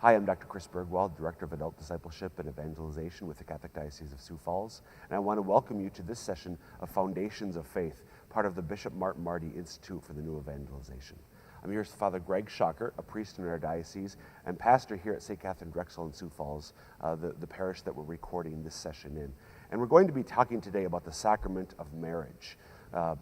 Hi, I'm Dr. Chris Burgwald, Director of Adult Discipleship and Evangelization with the Catholic Diocese of Sioux Falls, and I want to welcome you to this session of Foundations of Faith, part of the Bishop Martin Marty Institute for the New Evangelization. I'm here with Father Greg Tschakert, a priest in our diocese and pastor here at St. Catherine Drexel in Sioux Falls, the parish that we're recording this session in. And we're going to be talking today about the Sacrament of Marriage.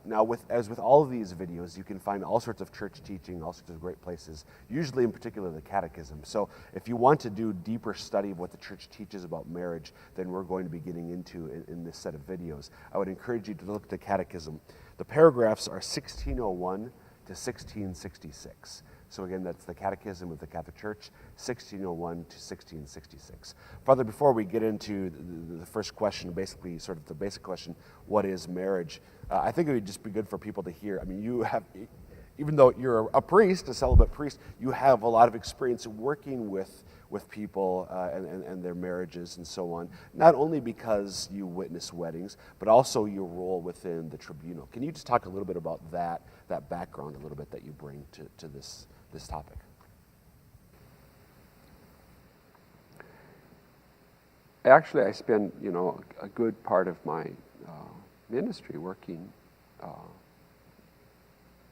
Now, as with all of these videos, you can find all sorts of church teaching, all sorts of great places, usually in particular the Catechism. So if you want to do deeper study of what the church teaches about marriage, then we're going to be getting into in this set of videos. I would encourage you to look at the Catechism. The paragraphs are 1601 to 1666. So again, that's the Catechism of the Catholic Church, 1601 to 1666. Father, before we get into the first question, basically sort of the basic question, what is marriage? I think it would just be good for people to hear. I mean, you have, even though you're a priest, a celibate priest, you have a lot of experience working with people and their marriages and so on, not only because you witness weddings, but also your role within the tribunal. Can you just talk a little bit about that background a little bit that you bring to this topic? Actually, I spend, a good part of my ministry working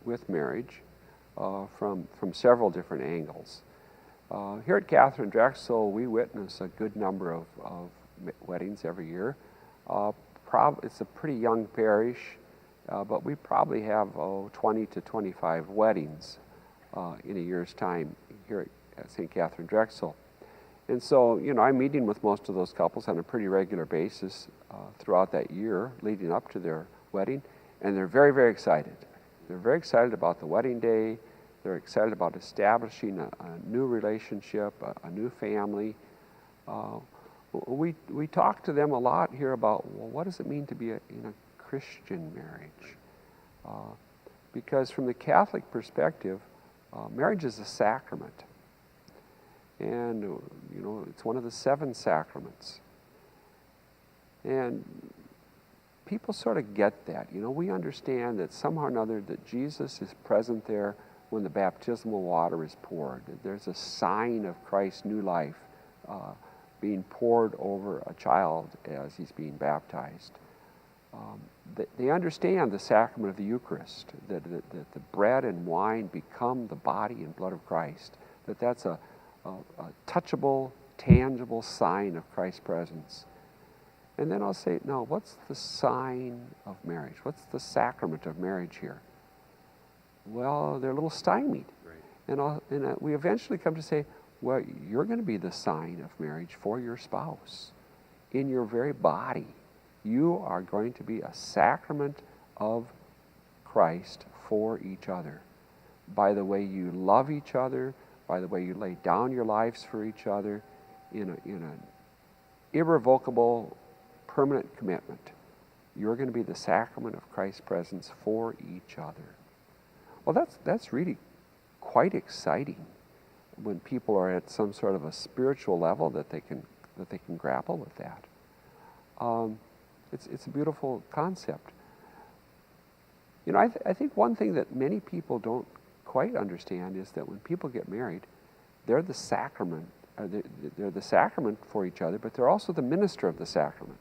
with marriage from several different angles. Here at Catherine Drexel, we witness a good number of weddings every year. It's a pretty young parish, but we probably have 20 to 25 weddings in a year's time here at St. Catherine Drexel. And so, I'm meeting with most of those couples on a pretty regular basis throughout that year leading up to their wedding, and they're very, very excited. They're very excited about the wedding day. They're excited about establishing a new relationship, a new family. We talk to them a lot here about, well, what does it mean to be in a Christian marriage? Because from the Catholic perspective, marriage is a sacrament. And, it's one of the 7 sacraments. And people sort of get that. We understand that somehow or another that Jesus is present there when the baptismal water is poured. There's a sign of Christ's new life being poured over a child as he's being baptized. They understand the sacrament of the Eucharist, that the bread and wine become the body and blood of Christ, that's a touchable, tangible sign of Christ's presence. And then I'll say, no, what's the sign of marriage? What's the sacrament of marriage here? Well, they're a little stymied. Right. And we eventually come to say, well, you're going to be the sign of marriage for your spouse. In your very body, you are going to be a sacrament of Christ for each other. By the way you love each other, by the way you lay down your lives for each other in an irrevocable, permanent commitment. You're going to be the sacrament of Christ's presence for each other. Well, that's really quite exciting when people are at some sort of a spiritual level that they can grapple with that. It's a beautiful concept. I think one thing that many people don't quite understand is that when people get married, they're the sacrament. They're the sacrament for each other, but they're also the minister of the sacrament.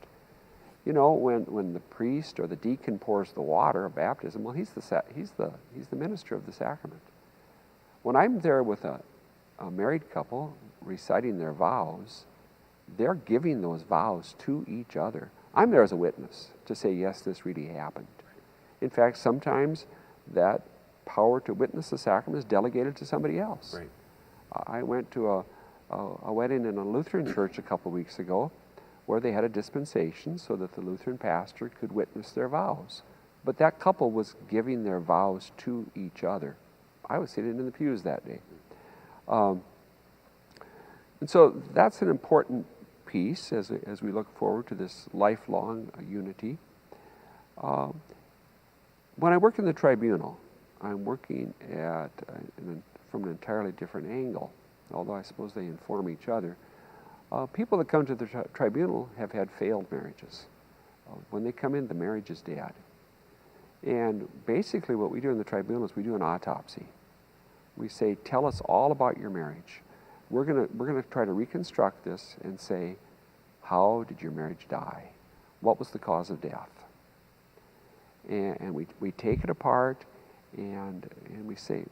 When the priest or the deacon pours the water of baptism, well, he's the minister of the sacrament. When I'm there with a married couple reciting their vows, they're giving those vows to each other. I'm there as a witness to say, yes, this really happened. In fact, sometimes that power to witness the sacrament is delegated to somebody else. Right. I went to a wedding in a Lutheran church a couple weeks ago where they had a dispensation so that the Lutheran pastor could witness their vows. But that couple was giving their vows to each other. I was sitting in the pews that day. And so that's an important piece as we look forward to this lifelong unity. When I work in the tribunal, I'm working from an entirely different angle, although I suppose they inform each other. People that come to the tribunal have had failed marriages. When they come in, the marriage is dead. And basically what we do in the tribunal is we do an autopsy. We say, tell us all about your marriage. we're gonna try to reconstruct this and say, how did your marriage die? What was the cause of death? And we take it apart and we say,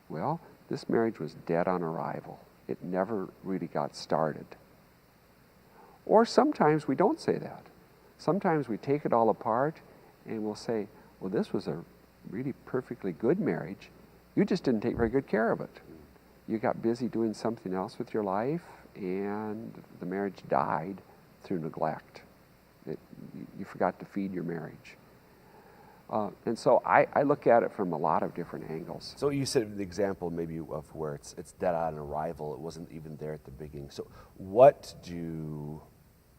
well, this marriage was dead on arrival. It never really got started. Or sometimes we don't say that. Sometimes we take it all apart and we'll say, well, this was a really perfectly good marriage. You just didn't take very good care of it. You got busy doing something else with your life, and the marriage died through neglect. You forgot to feed your marriage. And so I look at it from a lot of different angles. So you said the example maybe of where it's dead on arrival. It wasn't even there at the beginning. So what does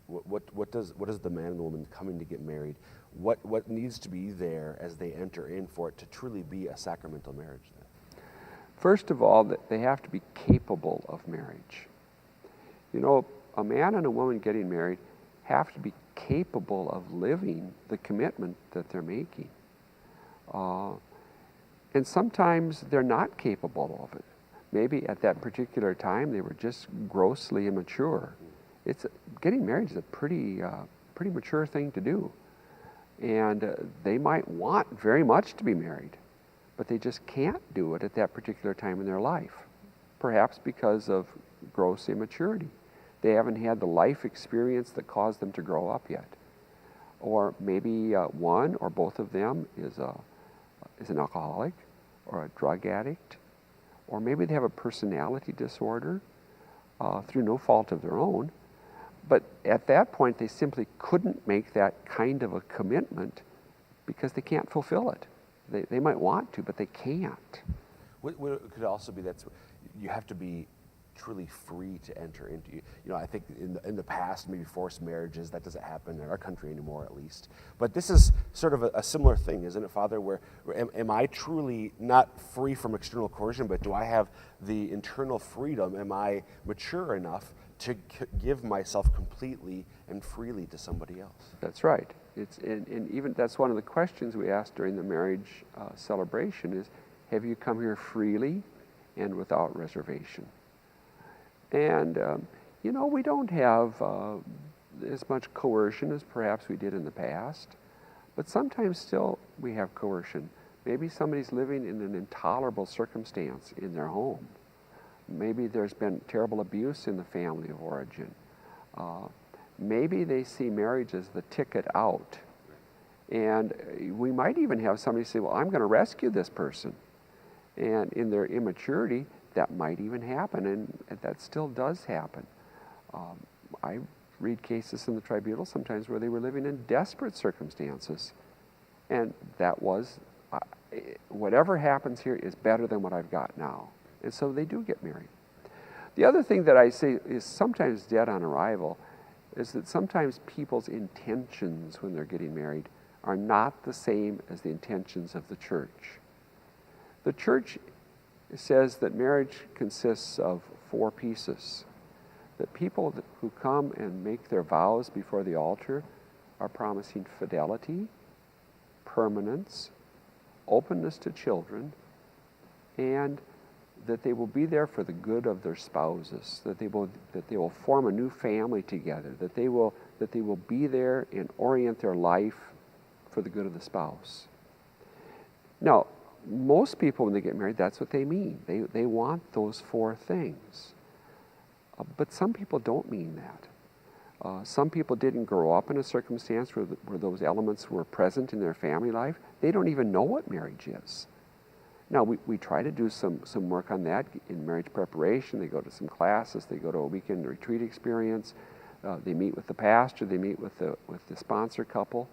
the man and the woman coming to get married, what needs to be there as they enter in for it to truly be a sacramental marriage then? First of all, they have to be capable of marriage. You know, a man and a woman getting married have to be capable of living the commitment that they're making. And sometimes they're not capable of it. Maybe at that particular time they were just grossly immature. Getting married is a pretty mature thing to do. And they might want very much to be married, but they just can't do it at that particular time in their life, perhaps because of gross immaturity. They haven't had the life experience that caused them to grow up yet. Or maybe one or both of them is an alcoholic or a drug addict, or maybe they have a personality disorder through no fault of their own. But at that point, they simply couldn't make that kind of a commitment because they can't fulfill it. They might want to, but they can't. What could also be that you have to be truly free to enter into. You know, I think in the past, maybe forced marriages, that doesn't happen in our country anymore, at least. But this is sort of a similar thing, isn't it, Father? Where am I truly not free from external coercion, but do I have the internal freedom? Am I mature enough to give myself completely and freely to somebody else? That's right. And even that's one of the questions we ask during the marriage celebration is, have you come here freely and without reservation? And, you know, we don't have as much coercion as perhaps we did in the past, but sometimes still we have coercion. Maybe somebody's living in an intolerable circumstance in their home. Maybe there's been terrible abuse in the family of origin. Maybe they see marriage as the ticket out. And we might even have somebody say, well, I'm going to rescue this person. And in their immaturity, that might even happen, and that still does happen. I read cases in the tribunal sometimes where they were living in desperate circumstances. And that was, whatever happens here is better than what I've got now. And so they do get married. The other thing that I say is sometimes dead on arrival is that sometimes people's intentions when they're getting married are not the same as the intentions of the church. The church says that marriage consists of 4 pieces. That people who come and make their vows before the altar are promising fidelity, permanence, openness to children, and that they will be there for the good of their spouses, that they will form a new family together, that they will be there and orient their life for the good of the spouse. Now, most people when they get married, that's what they mean. They want those 4 things. But some people don't mean that. Some people didn't grow up in a circumstance where those elements were present in their family life. They don't even know what marriage is. Now, we try to do some work on that in marriage preparation. They go to some classes. They go to a weekend retreat experience. They meet with the pastor. They meet with the sponsor couple.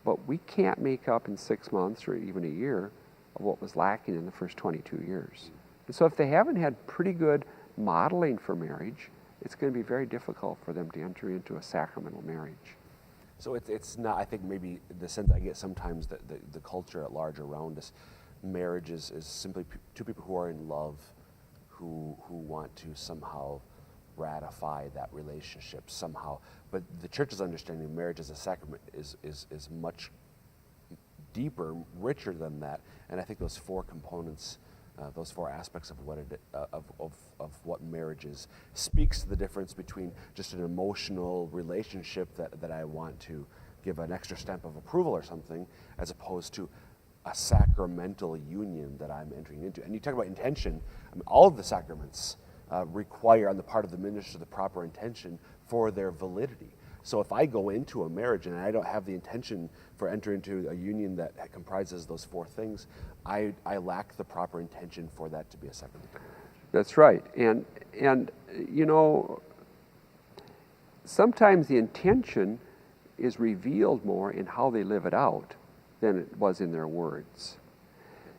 But we can't make up in 6 months or even a year of what was lacking in the first 22 years. And so if they haven't had pretty good modeling for marriage, it's going to be very difficult for them to enter into a sacramental marriage. So it's not, I think maybe the sense I get sometimes that the culture at large around us, marriage is simply 2 people who are in love, who want to somehow ratify that relationship somehow. But the church's understanding of marriage as a sacrament is much deeper, richer than that. And I think those 4 components those four aspects of what of what marriage is, speaks to the difference between just an emotional relationship that I want to give an extra stamp of approval or something, as opposed to a sacramental union that I'm entering into. And you talk about intention. I mean, all of the sacraments require on the part of the minister the proper intention for their validity. So if I go into a marriage and I don't have the intention for entering into a union that comprises those four things, I lack the proper intention for that to be a sacramental marriage. That's right. And you know, sometimes the intention is revealed more in how they live it out than it was in their words.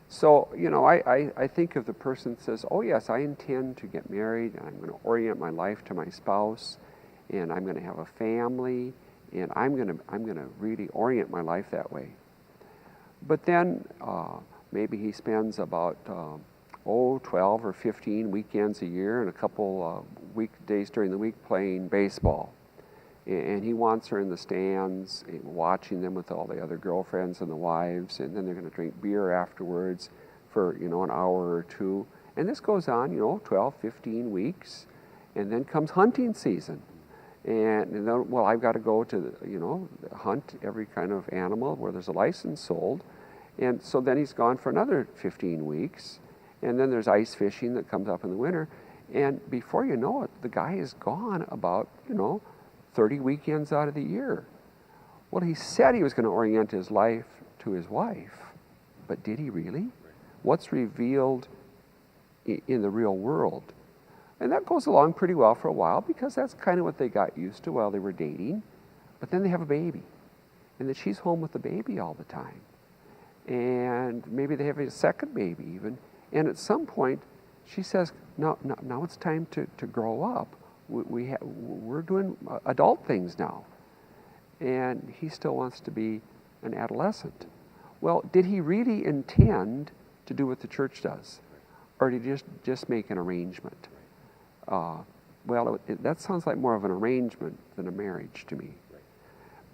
So, you know, I think if the person says, oh yes, I intend to get married, and I'm going to orient my life to my spouse, and I'm going to have a family, and I'm going to really orient my life that way. But then maybe he spends about 12 or 15 weekends a year and a couple weekdays during the week playing baseball. And he wants her in the stands, watching them with all the other girlfriends and the wives, and then they're going to drink beer afterwards for, you know, an hour or two. And this goes on, you know, 12, 15 weeks. And then comes hunting season. And then, well, I've got to go to, you know, hunt every kind of animal where there's a license sold. And so then he's gone for another 15 weeks. And then there's ice fishing that comes up in the winter. And before you know it, the guy is gone about, you know, 30 weekends out of the year. Well, he said he was going to orient his life to his wife, but did he really? What's revealed in the real world? And that goes along pretty well for a while because that's kind of what they got used to while they were dating. But then they have a baby, and then she's home with the baby all the time. And maybe they have a second baby even. And at some point, she says, no, now it's time to grow up. We're doing adult things now. And he still wants to be an adolescent. Well, did he really intend to do what the church does? Or did he just make an arrangement? Well, that sounds like more of an arrangement than a marriage to me.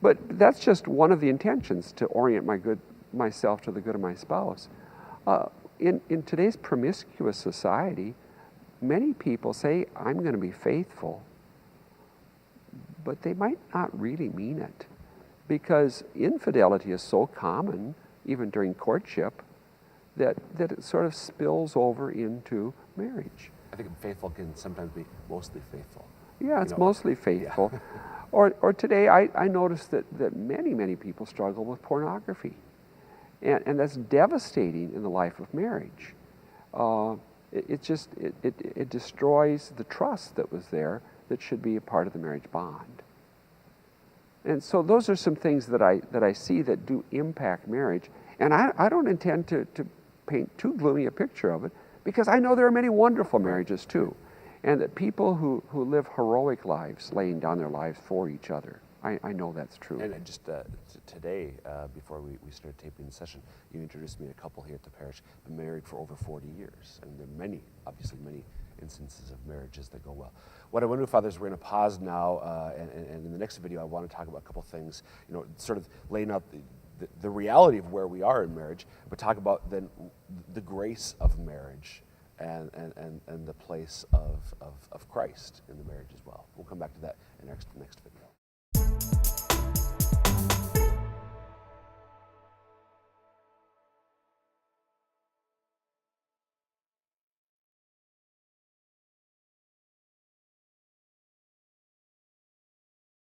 But that's just one of the intentions, to orient myself to the good of my spouse. In today's promiscuous society, many people say, I'm going to be faithful, but they might not really mean it, because infidelity is so common, even during courtship, that it sort of spills over into marriage. I think faithful can sometimes be mostly faithful. Yeah, it's mostly faithful. Yeah. Or today, I notice that many people struggle with pornography. And that's devastating in the life of marriage. It destroys the trust that was there that should be a part of the marriage bond. And so those are some things that I see that do impact marriage. And I don't intend to paint too gloomy a picture of it, because I know there are many wonderful marriages too. And that people who live heroic lives, laying down their lives for each other. I know that's true. And just today, before we started taping the session, you introduced me to a couple here at the parish, been married for over 40 years. And there are obviously many instances of marriages that go well. What I want to do, Father, is we're going to pause now, and in the next video, I want to talk about a couple things, you know, sort of laying out the reality of where we are in marriage, but talk about then the grace of marriage and the place of Christ in the marriage as well. We'll come back to that in our next video.